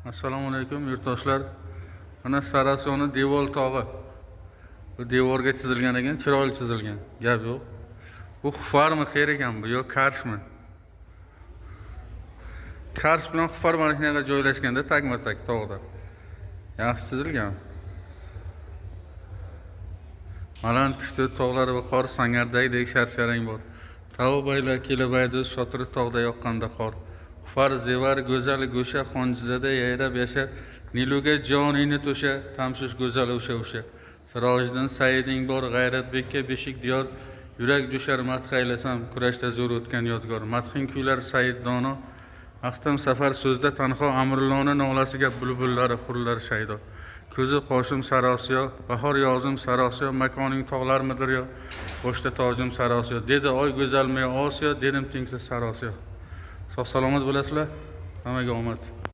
Assalomu alaykum yurtdoshlar. Mana Sarasoni devor tog'i. Bu devorga chizilgan ekan, chiroyli chizilgan. Gap yo'q. Bu xufarmi xayr ekan bu yo karshmi? Karsh bilan xufar mana shunaqa joylashganda tagma-tag tog'da. Yaxshi chizilgan. Malan pishti tog'lari va qor sangardagidek sharsharang bor. Tavbaylar kelabaydi shotiri tog'da yoqqanda qor. Xufar zevar go'zal go'sha xonjizada yayrab yasha, Niluga joningni to'sha, tamshish go'zal o'sha. Sirojiddin Saiding bor g'ayratbekka beshik diyor, yurak jo'shar madh aylasam, kurashda zo'r o'tgan yodgor. Madhing kuylar Said dono, Axtam safar so'zda tanho Amrulloni nolasiga bulbullari hurlar shaydo. Ko'zi qoshim sarosiyo, bahor yozim sarosiyo, makoning tog'larmidir yo, boshda tojim sarosiyo. Dedi oy go'zalmi Osiyo, dedim tengsiz sarosiyo. Sog' salomat bo'lasizlar. Hammaga omad.